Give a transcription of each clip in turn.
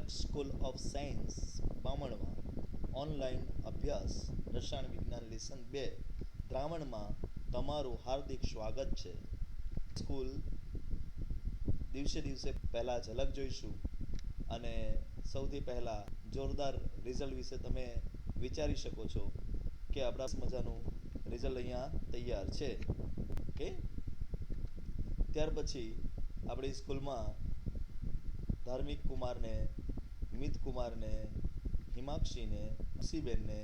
School of science બામણમાં online અભ્યાસ રસાયણ વિજ્ઞાન લેસન 2 દ્રાવણમાં તમારું હાર્દિક સ્વાગત છે. સ્કૂલ દિવસે દિવસે પહેલાં ઝલક જોઈશું અને સૌથી પહેલાં જોરદાર રિઝલ્ટ વિશે તમે વિચારી શકો છો કે આપણા મજાનું રિઝલ્ટ અહીંયા તૈયાર છે. ઓકે, ત્યાર પછી આપણી સ્કૂલમાં ધાર્મિક કુમારને, મિત કુમારને, હિમાક્ષીને, ખુશીબેનને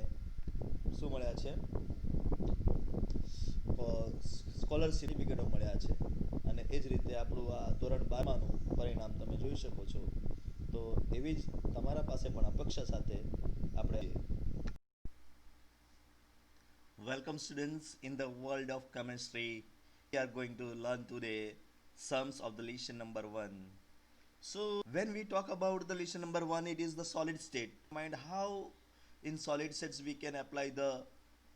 શું મળ્યા છે? સ્કોલરશિપ સર્ટિફિકેટો મળ્યા છે. અને એ જ રીતે આપણું આ ધોરણ 12નું પરિણામ તમે જોઈ શકો છો. તો એવી જ તમારા પાસે પણ અપેક્ષા સાથે આપણે Welcome students in the world of chemistry. We are going to learn today sums of the lesson number 1. So when we talk about the lesson number 1, it is the solid state. Mind how in solid states we can apply the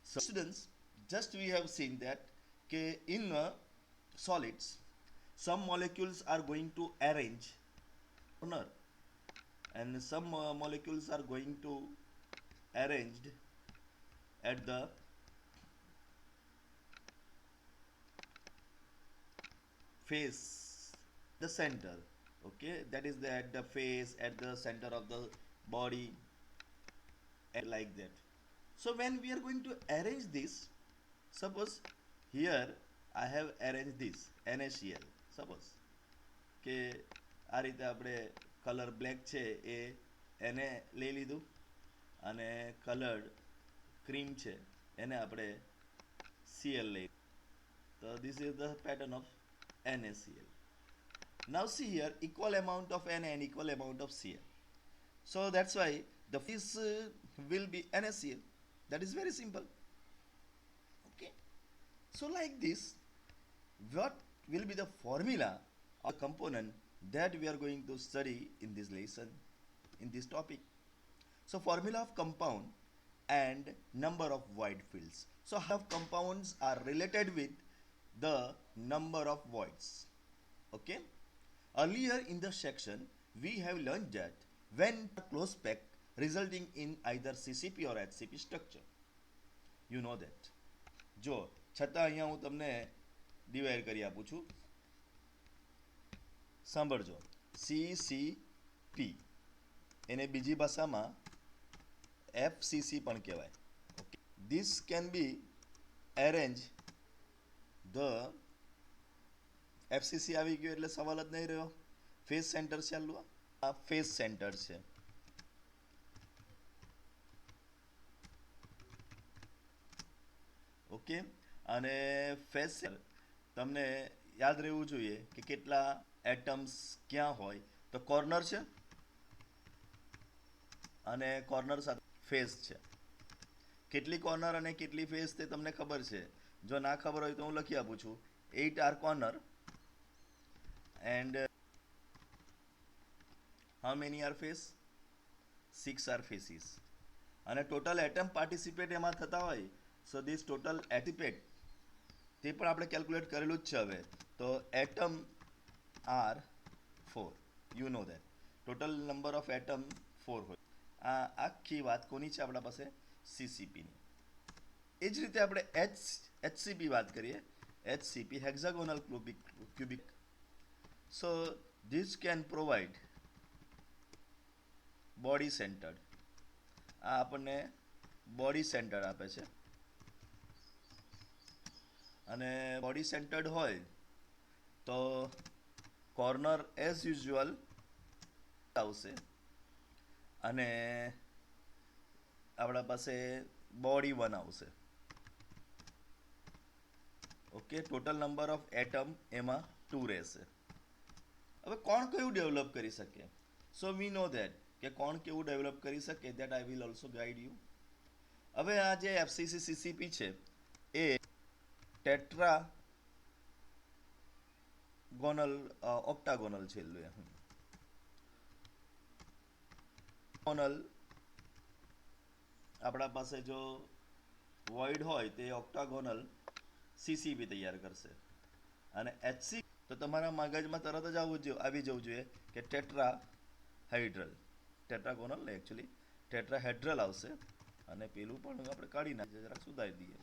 students. Just we have seen that in solids some molecules are going to arrange corner and some molecules are going to arranged at the face, the center. Okay, that is at the face, at the center of the body, and like that. So when we are going to arrange this, suppose here I have arranged this NaCl. suppose કે આ રીતે આપણે colour black છે એ એને લઈ લીધું અને coloured cream છે એને આપણે Cl લઈ. So this is the pattern of NaCl. Now see here, equal amount of Na and equal amount of Cl. So that's why the this will be NaCl. That is very simple. Okay. So like this, what will be the formula of component that we are going to study in this lesson, in this topic? So formula of compound and number of void fields. So how compounds are related with the number of voids. Okay. Earlier in the section, we have learned that when close pack resulting in either CCP or HCP structure. You know that. જો છતાં અહીંયા હું તમને divide કરી આપું છું. સાંભળજો, CCP એને બીજી ભાષામાં FCC પણ કહેવાય. Okay. This can be arranged the FCC આવી ગયો એટલે સવાલ જ નહીં રહ્યો. ફેસ સેન્ટર ચાલુ, આ ફેસ સેન્ટર છે. ઓકે, અને ફેસ તમને યાદ રહેવું જોઈએ કે કેટલા એટમ્સ ક્યાં હોય. તો કોર્નર છે અને કોર્નર સાથે ફેસ છે. કેટલી કોર્નર અને કેટલી ફેસ તે તમને ખબર છે. જો ના ખબર હોય તો હું લખી આપું છું. 8 are corner and how many are face? 6 are faces. અને ટોટલ એટમ પાર્ટિસિપેટ એમાં થતા હોય. સો ધીસ ટોટલ એટિપેટ તે પણ આપણે કેલ્ક્યુલેટ કરેલું જ છે હવે. તો atom are 4. You know that total number of atom 4 હોય. આ આખી વાત કોની છે આપણા પાસે? CCPની. એ જ રીતે આપણે HCP વાત કરીએ. HCP hexagonal cubic. So this can provide body centered. આ આપણને બોડી સેન્ટર્ડ આપે છે. અને બોડી સેન્ટર્ડ હોય તો કોર્નર એઝ યુઝ્યુઅલ આવશે અને આપણા પાસે બોડી 1 આવશે. Okay, total number of atom એમાં 2 રહેશે. હવે કોણ કયું ડેવલપ કરી શકે? સો વી નો ધેટ કે કોણ કેવું ડેવલપ કરી શકે. That I will also guide you. હવે આ જે FCC CCP છે એ ટેટ્રાગોનલ ઓક્ટાગોનલ છેલ્લું ગોનલ આપણા પાસે જો વોઇડ હોય તે ઓક્ટાગોનલ CCP તૈયાર કરશે. અને HC તો તમારા મગજમાં તરત જ આવી જવું જોઈએ કે ટેટ્રા હાઇડ્રલ. ટેટ્રાગોનલ એકચ્યુઅલી ટેટ્રાહેડ્રલ આવશે અને પેલું પણ આપણે કાઢી નાખીએ, જરાક સુધારી દઈએ,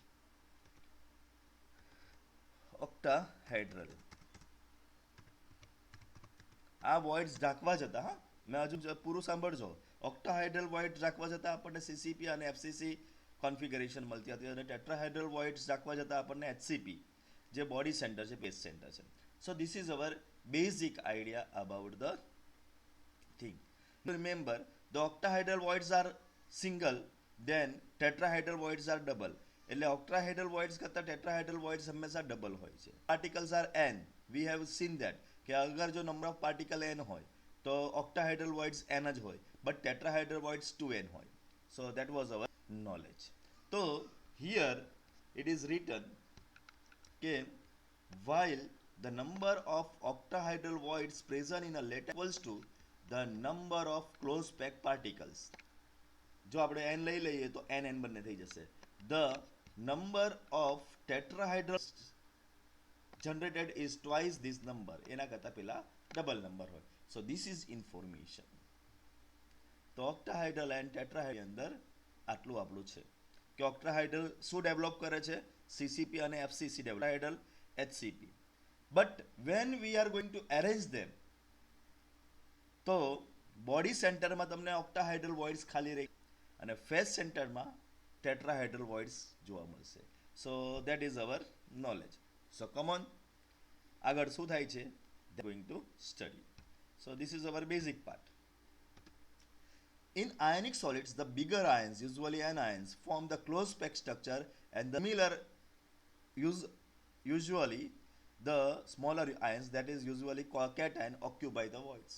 ઓક્ટાહેડ્રલ. આ વોઇડ્સ ઢાંકવા જતા, હા મેં હજુ પૂરું સાંભળજો, ઓક્ટાહાઇડ્રલ વોઇડ ઢાંકવા જતા આપણને સીસીપી અને એફસીસી કોન્ફિગરેશન મળતી હતી, અને ટેટ્રાહાઇડ્રલ વોઇડ્સ ઢાંકવા જતા આપણને એચસીપી જે બોડી સેન્ટર છે, પેસ સેન્ટર છે. સો this is our basic idea about the thing. Remember, the octahedral voids are single, then tetrahedral voids are double. એટલે octahedral voids કરતા tetrahedral voids હંમેશા ડબલ હોય છે. Particles are n, we have seen that કે અગર જો number of particle n હોય તો octahedral voids n જ હોય, બટ tetrahedral voids 2n હોય. So that was our knowledge. So here it is written કે while the number of octahedral voids present in a letter equals to the number of close packed particles. જો આપણે n લઈ લઈએ તો n બંને થઈ જશે. The number of tetrahedral generated is twice this number. એના કરતા પેલા ડબલ નંબર હોય. So this is information. તો octahedral and tetrahedral અંદર આટલું આપણું છે કે octahedral શું ડેવલપ કરે છે, CCP અને FCC tetrahedral HCP. But when we are going to arrange them, તો બોડી સેન્ટરમાં તમને ઓક્ટાહાઇડ્રલ વોઇડ્સ ખાલી રહી અને ફેસ સેન્ટરમાં ટેટ્રાહાઇડ્રલ વોઇડ્સ જોવા મળશે. So that is our knowledge. So come on, આગળ શું થાય છે going to study. So this is our basic part. In ionic solids, the bigger ions, usually anions, form the close packed structure, and the similar usually the smaller ions, that is usually cation, occupy the voids.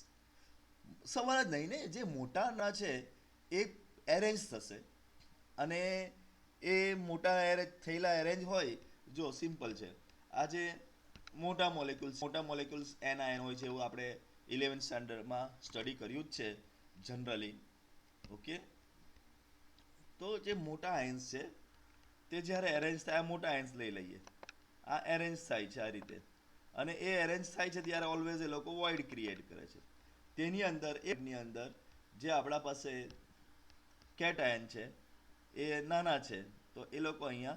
સવાલ જ નહીં ને, જે મોટાના છે એ arrange થશે અને એ મોટા થયેલા એરેન્જ હોય, જો સિમ્પલ છે, આ જે મોટા મોલેક્યુલ્સ એન આયન હોય છે, એવું આપણે 11th સ્ટાન્ડર્ડમાં સ્ટડી કર્યું જ છે જનરલી. ઓકે, તો જે મોટા આયન્સ છે તે જ્યારે એરેન્જ થાય, આ મોટા આયન્સ લઈ લઈએ, આ એરેન્જ થાય છે આ રીતે, અને એ એરેન્જ થાય છે ત્યારે ઓલવેઝ એ લોકો વોઇડ ક્રિએટ કરે છે. તેની અંદર જે આપણા પાસે કેટાયન છે એ નાના છે, તો એ લોકો અહીંયા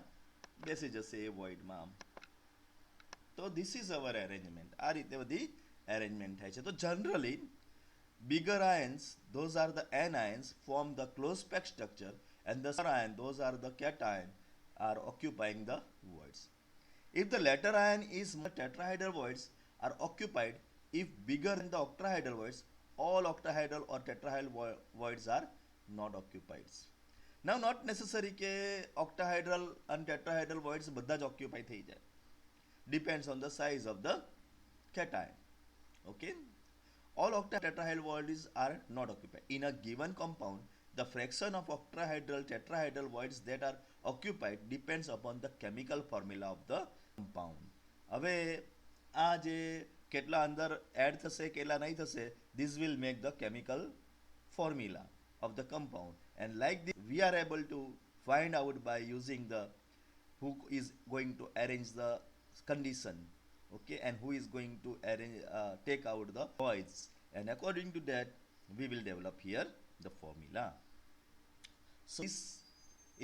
બેસી જશે એ વોઇડમાં આમ. તો ધીસ ઇઝ અવર એરેન્જમેન્ટ. આ રીતે બધી એરેન્જમેન્ટ થાય છે. તો generally bigger ions, those are the anions, form the close packed structure, and the smaller ion, those are the cation, are occupying the voids. If the latter ion is more, tetrahedral voids are occupied. If bigger than the octahedral voids, all octahedral or tetrahedral voids are not occupied. Now not necessary કે octahedral and tetrahedral voids બધા જ occupy થઈ જાય. Depends on the size of the cation. Okay. All octahedral voids are not occupied. In a given compound, the fraction of octahedral tetrahedral voids that are occupied depends upon the chemical formula of the compound. હવે આ જે કેટલા અંદર add થશે કેટલા નહીં થશે, this will make the chemical formula of the compound, and like this we are able to find out by using the who is going to arrange the condition, okay, and who is going to arrange take out the voids, and according to that we will develop here the formula. So this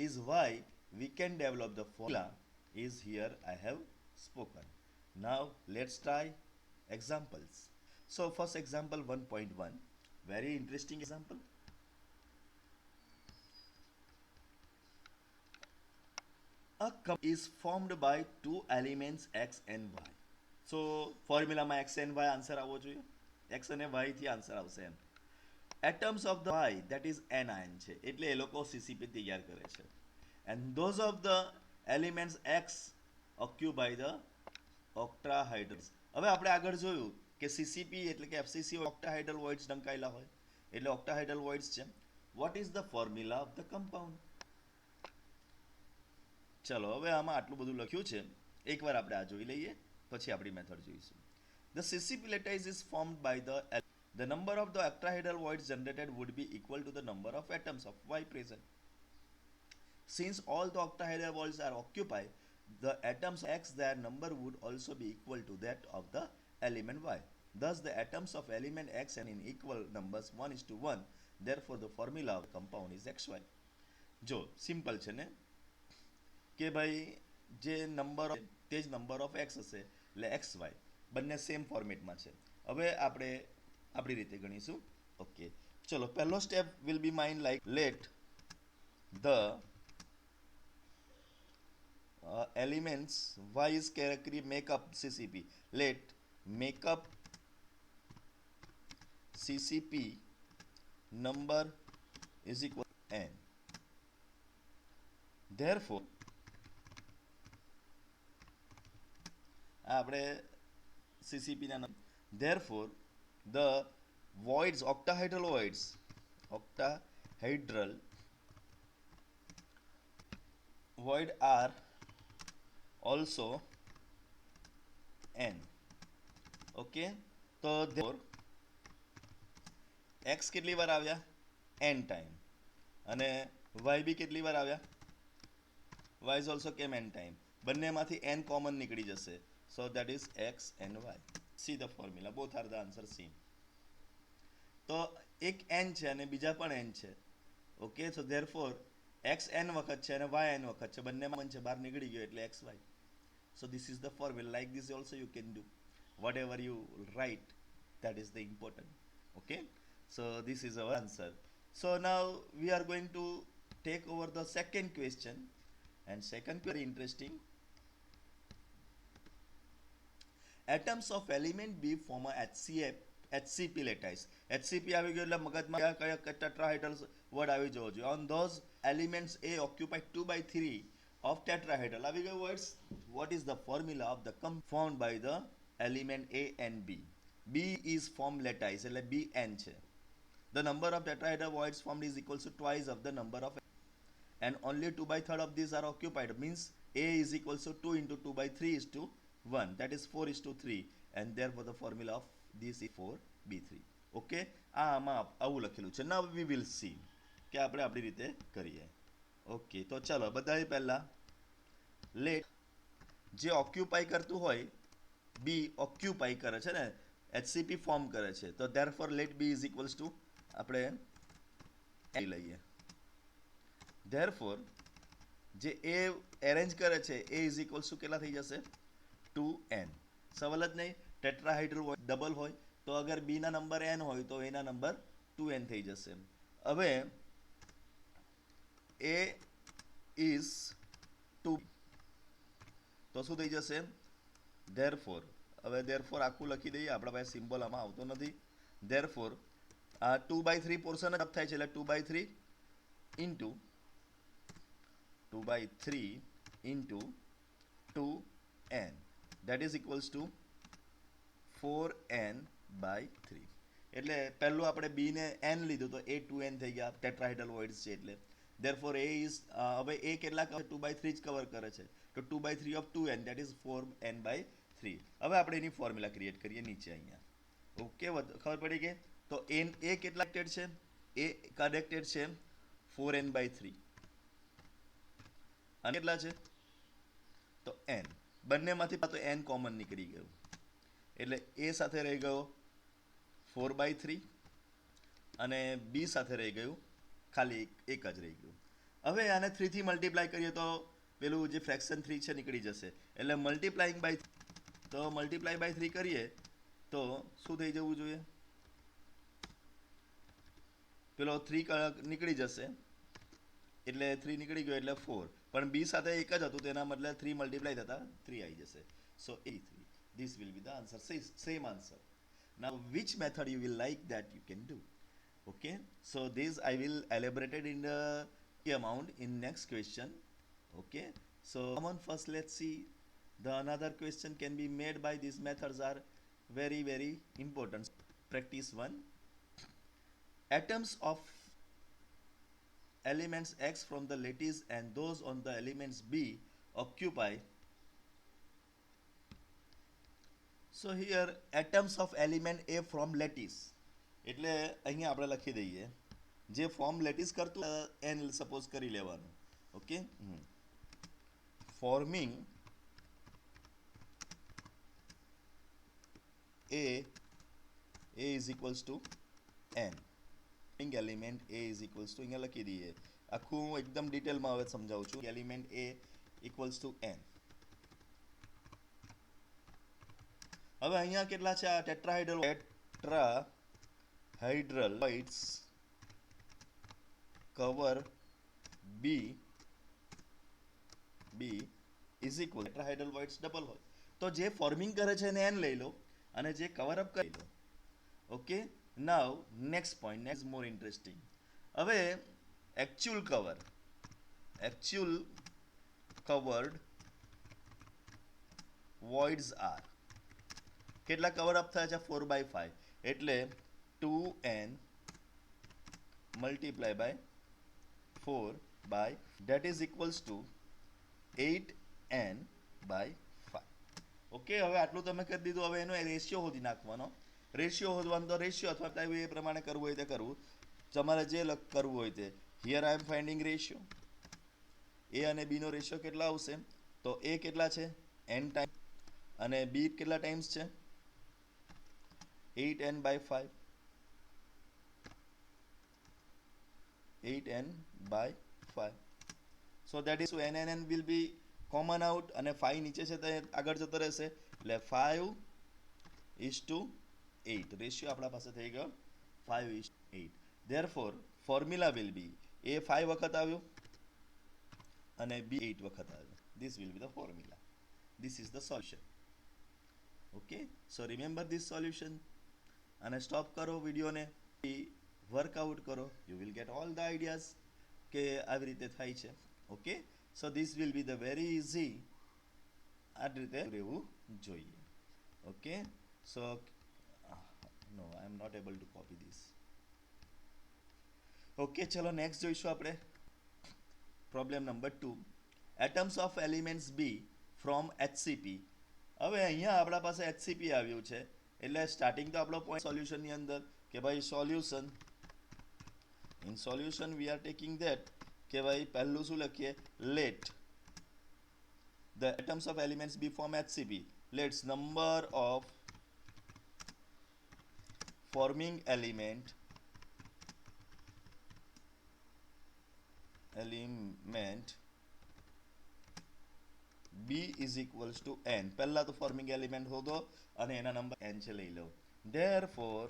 is why we can develop the formula is here I have spoken. Now let's try examples. So first example 1.1, very interesting example. A compound is formed by two elements x and y. So ફોર્મ્યુલામાં x and y answer આવવો જોઈએ, x અને y થી answer આવશે એમ. Atoms of the y, that is anion છે, એટલે એ લોકો CCP તૈયાર કરે છે, and those of the elements x occupy the octahedrals. હવે આપણે આગળ જોયું કે CCP એટલે કે FCC octahedral voids ઢંકાયેલા હોય, એટલે octahedral voids છે. What is the formula of the compound? ચલો હવે આમાં આટલું બધું લખ્યું છે, એકવાર આપણે આ જોઈ લઈએ, પછી આપણી મેથડ જોઈશું. The CCP lattice is formed by the number of the octahedral voids generated would be equal to the number of atoms of Y present. Since all the octahedral voids are occupied, the atoms X, their number would also be equal to that of the element Y. Thus the atoms of element X and in equal numbers 1:1. Therefore the formula of the compound is XY. જો simple છે ને કે ભાઈ જે number તે જ number of x હશે એટલે એક્સ વાય બંને સેમ ફોર્મેટમાં છે. હવે આપણે આપણી રીતે ગણીશું. ઓકે, ચલો પહેલો step will be mind like late the elements y is category make up CCP. Let make up CCP number is equal to n. Therefore આપણે CCP ના number therefore the voids octahedral void are also n. Okay, તો x કેટલી વાર આવ્યા n time અને y બી કેટલી વાર આવ્યા y is also came n time. બંનેમાંથી n કોમન નીકળી જશે. So that is x and y. See the formula. Both are the answer same. તો એક n છે અને બીજા પણ n છે. Okay, so therefore x n વખત છે અને y n વખત છે, બંનેમાં છે, બહાર નીકળી ગયો એટલે xy. So this is the formula. Like this also you can do. Whatever you write, that is the important. Okay, so this is our answer. So now we are going to take over the second question, and second very interesting. Atoms of element B form a HCP lattice. HCP આવી ગયો એટલે મગજમાં કયા tetrahedral word આવી જવો જોઈએ. On those elements A occupy 2/3 of tetrahedral. આવી ગયો words. What is the formula of the compound by the element A and B? B is formed lattice એટલે Bn છે. The number of tetrahedral voids formed is equal to twice of the number of, and only 2/3 of these are occupied. Means A is equal to 2 into 2/3 is to 1. That is 4:3. And therefore the formula of this is 4b3. Okay, આમાં આવું લખેલું છે. Now we will see કે આપણે આપણી રીતે કરીએ. Okay, તો ચાલો બધાએ પહેલા લેટ જે ઓક્યુપાય કરતું હોય બી ઓક્યુપાય કરે છે ને, HCP ફોર્મ કરે છે, તો therefore let B is equals to આપણે લઈએ. therefore જે A એરેન્જ કરે છે A is equals to કેટલા થઈ જશે 2n. સવાલ જ નહીં, ટેટ્રાહાઇડ્રલ હોય ડબલ હોય તો અગર B ના નંબર n હોય તો A ના નંબર 2n થઈ જશે. હવે A is 2 તો શું થઈ જશે therefore. હવે therefore આખું લખી દઈએ, આપણા પાસે સિમ્બોલ આમાં આવતો નથી. therefore આ 2/3 પોર્શન જ થાય છે એટલે 2/3 into 2n, that is equals to 4n/3. એટલે પહેલું આપણે b ને n લીધું તો a 2n થઈ ગયા, ટેટ્રાહાઇડ્રલ વોઇડ્સ છે એટલે. therefore a is હવે a કેટલા 2/3 જ કવર કરે છે તો 2/3 of 2n, that is 4n/3. હવે આપણે એની ફોર્મ્યુલા ક્રિએટ કરીએ નીચે અહીંયા. ઓકે, ખબર પડી ગઈ. તો a કેટલા કનેક્ટેડ છે, a કનેક્ટેડ છે 4n/3 અને કેટલા છે તો n. બંનેમાંથી તો n કોમન નીકળી ગયું એટલે a સાથે રહી ગયો 4/3 અને b સાથે રહી ગયું ખાલી એક જ રહી ગયું. હવે આને 3 થી મલ્ટીપ્લાય કરીએ તો પેલું જે ફ્રેક્શન 3 છે નીકળી જશે એટલે મલ્ટીપ્લાઇંગ બાય, તો મલ્ટીપ્લાય બાય 3 કરીએ તો શું થઈ જવું જોઈએ, પેલો 3 નીકળી જશે એટલે 3 નીકળી ગયો એટલે 4, પણ b સાથે એક જ હતું તેના બદલે 3 મલ્ટીપ્લાય થતા 3 આવી જશે. સો 3. This will be the answer. Same answer. Now which method you will like, that you can do. Okay, so this I will elaborate it in the amount in next question. Okay, so come on, first let's see the another question can be made by these methods are very very important. Practice 1. Atoms of elements X from the lattice and those on the elements B occupy. So here atoms of element A from lattice એટલે અહીંયા આપણે લખી દઈએ જે form lattice કરતું n suppose કરી લેવાનું. Okay, forming a A is equals to n. Element A is equals to અહીંયા લખી દઈએ. આખું હું એકદમ ડિટેલમાં હવે સમજાવું છું. Element A equals to n. હવે અહીંયા કેટલા છે? આ tetrahedral voids cover B is equal tetrahedral voids double હોય તો જે ફોર્મિંગ કરે છે એને n લઈ લો અને જે કવર અપ કરી લો. Okay, now next point next more interesting. હવે એકચ્યુઅલ કવર્ડ voids આર કેટલા કવર અપ થયા છે? 4/5 એટલે 2n multiply by 4 by that is equals to 8n by 5. Okay, હવે આટલું તમે કરી દીધું. હવે એનો રેશિયો શોધી નાખવાનો. રેશિયો શોધવાનો તો રેશિયો અથવા એ પ્રમાણે કરવું હોય તે કરવું, તમારે જે કરવું હોય તે. Here I am finding ratio. A અને બી નો રેશિયો કેટલા આવશે? તો એ કેટલા છે? n ટાઈમ અને બી કેટલા ટાઈમ્સ છે? 8n by 5. 8n by 5. So that is n and n will be common out અને 5 નીચે છે તો આગળ જતો રહેશે એટલે 5:8 રેશિયો આપણા પાસે થઈ ગયો 5:8. therefore formula will be a 5 વખત આવ્યો અને b 8 વખત આવ્યો. this will be the formula. this is the solution. okay, so remember this solution અને સ્ટોપ કરો વિડીયોને, વર્કઆઉટ કરો. you will get all the ideas કે આવી રીતે થાય છે. Okay, so this will be the very easy. આ રીતે રહેવું જોઈએ. Okay, so no I am not able to copy this. Okay, ચલો નેક્સ્ટ જોઈશું આપણે problem number 2. Atoms of elements B from HCP. હવે અહીંયા આપણા પાસે HCP આવ્યું છે એટલે સ્ટાર્ટિંગ તો આપણો પોઈન્ટ સોલ્યુશનની અંદર કે ભાઈ solution in solution we are taking that કે ભાઈ પહેલું શું લખીએ? Let the atoms of elements B from HCP. Let's number of forming element B is equals to n. પહેલા તો ફોર્મિંગ એલિમેન્ટ હોદો અને એના નંબર n છે લઈ લો. therefore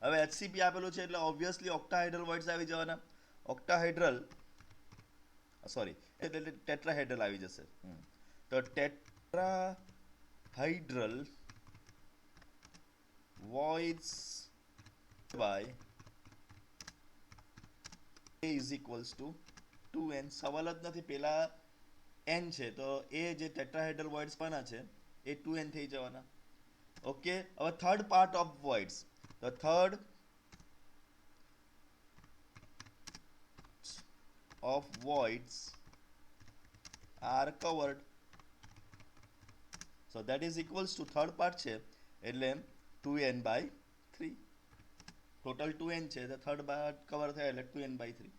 હવે HCP આપેલું છે એટલે ઓબ્વિયસલી ઓક્ટાહાઇડ્રલ વર્ડ્સ આવી જવાના. ઓક્ટાહાઇડ્રલ સોરી એટલે ટેટ્રાહાઇડ્રલ આવી જશે. તો ટેટ્રાહાઇડ્રલ voids by a is equals to 2n. સવાલ જ નથી, પેલા n છે તો એ જે ટેટ્રાહાઇડ્રલ voids પાના છે એ 2n થઈ જવાના. ઓકે, હવે third part of voids. the third of voids are covered. so that is equals to third part છે એટલે 2n by 3. ટોટલ 2n છે તો થર્ડ પાર્ટ કવર થાય એટલે 2n by 3.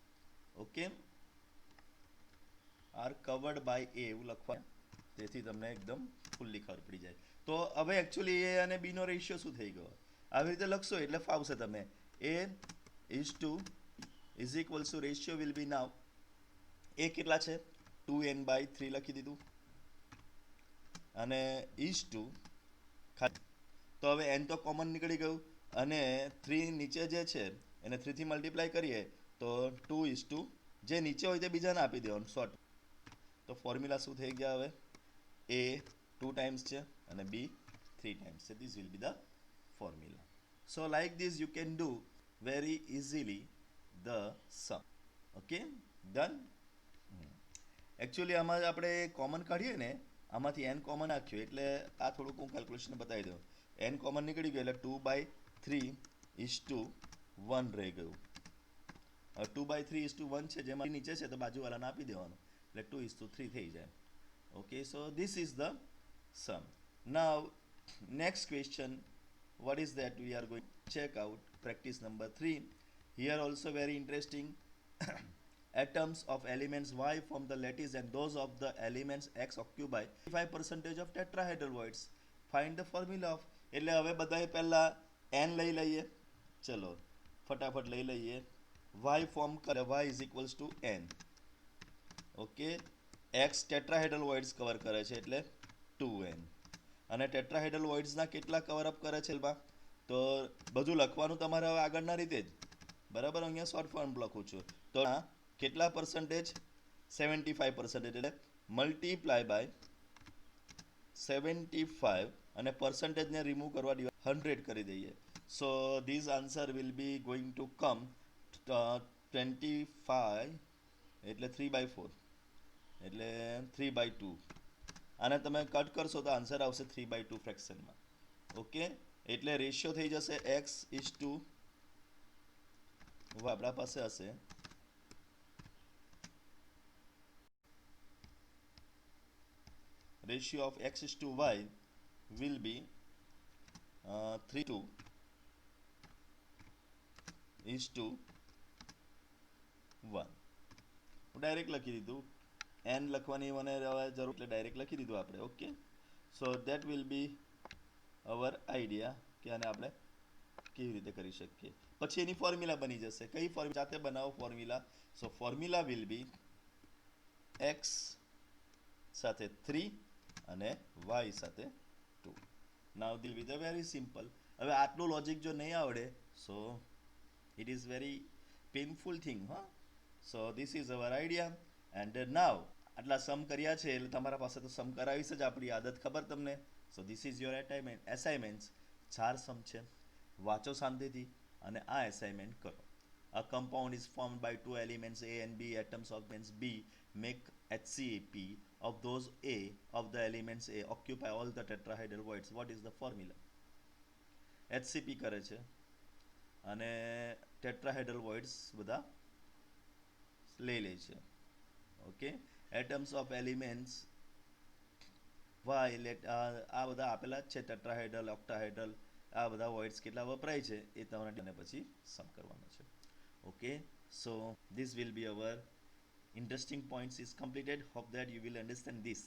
Okay, are covered by A એવું લખવા તેથી તમને એકદમ ફૂલ્લી ખબર પડી જાય. તો હવે એકચ્યુઅલી એ અને બી નો રેશિયો શું થઈ ગયો? આવી રીતે લખશો એટલે ફાવશે તમે. A is two is equals to ratio will be now A કેટલા છે? 2n by 3 લખી દીધું અને ઇઝ ટુ તો હવે n તો કોમન નીકળી ગયું અને 3 નીચે જે છે એને 3 થી મલ્ટીપ્લાય કરીએ તો 2 ઇઝ ટુ જે નીચે હોય તે બીજાને આપી દેવાનું શોર્ટ. તો ફોર્મ્યુલા શું થઈ ગયા? હવે a 2 ટાઈમ્સ છે અને b 3 ટાઈમ્સ છે. This will be the formula. So like this you can do very easily the sum. Okay, done. Actually આમાં આપણે કોમન કાઢીએ ને આમાંથી n કોમન નાખ્યું એટલે આ થોડુંક હું કેલ્ક્યુલેશન બતાવી દઉં. n કોમન નીકળી ગયું એટલે 2/3 ઇઝ ટુ 1 રહી ગયું. 2/3 ઇઝ ટુ 1 છે જેમાં નીચે છે તો બાજુવાળાને આપી દેવાનું એટલે 2 ઇઝ ટુ 3 થઈ જાય. Okay, so this is the sum. Now next question, what is that we are going to check out? Practice number 3. Here also very interesting. Atoms of elements Y form the lattice and those of the elements X occupy 5% of tetrahedral voids. Find the formula of. એટલે હવે બધાએ પહેલા N લઈ લઈએ, ચલો ફટાફટ લઈ લઈએ. વાય ફોર્મ કરે, Y is equals to N. Okay, X tetrahedral voids cover કરે છે એટલે 2n. અને ટેટ્રાહેડ્રલ વોઇડ્સના કેટલા કવર અપ કરે છે બા? તો બધું લખવાનું તમારે હવે આગળના રીતે જ, બરાબર. અહીંયા શોર્ટ ફોર્મ લખું છું. તો કેટલા પર્સન્ટેજ? 75%. એટલે મલ્ટીપ્લાય બાય 75 અને પર્સન્ટેજને રિમૂવ કરવા 100 કરી દઈએ. So this answer will be going to come 25 એટલે 3/4 એટલે 3/2. આને તમે કટ કરશો તો આન્સર આવશે 3/2 ફ્રેક્શનમાં. ઓકે, એટલે રેશિયો થઈ જશે એક્સ ઇઝ ટુ આપણા પાસે હશે ratio of x is to y will be 3:2 is to 1. Direct લખી દીધું, n લખવાની મને જરૂર એટલે ડાયરેક્ટ લખી દીધું આપણે. Okay, so that will be our idea કે આને આપણે કેવી રીતે કરી શકીએ. પછી એની ફોર્મ્યુલા બની જશે. કઈ ફોર્મ્યુલા? જાતે બનાવો formula. So formula will be x સાથે 3 અને y સાથે 2. નાઉ દિલ વિથ અ વેરી સિમ્પલ. હવે આટલું લોજિક જો નહીં આવડે so it is very painful thing. હા, so this is our idea. And now આટલા સમ કર્યા છે એટલે તમારા પાસે તો સમ કરાવીશ જ, આપણી આદત ખબર તમને. સો ધીસ ઇઝ યોર એસાઇનમેન્ટ. 4 સમ છે, વાંચો શાંતિથી અને આ એસાઇનમેન્ટ કરો. A compound is formed by two elements A and B. Atoms of elements B make HCAP. Of those A of the elements A occupy all the tetrahedral voids. What is the formula? HCP કરે છે અને tetrahedral voids બધા લઈ લે છે. Okay, atoms of elements Y આ બધા આપેલા જ છે, ટેટ્રાહેડ્રલ, ઓક્ટાહેડ્રલ, આ બધા વોઇડ્સ કેટલા વપરાય છે એ તમારે પછી સમ કરવાનો છે. Okay, so this will be our interesting points is completed. Hope that you will understand this.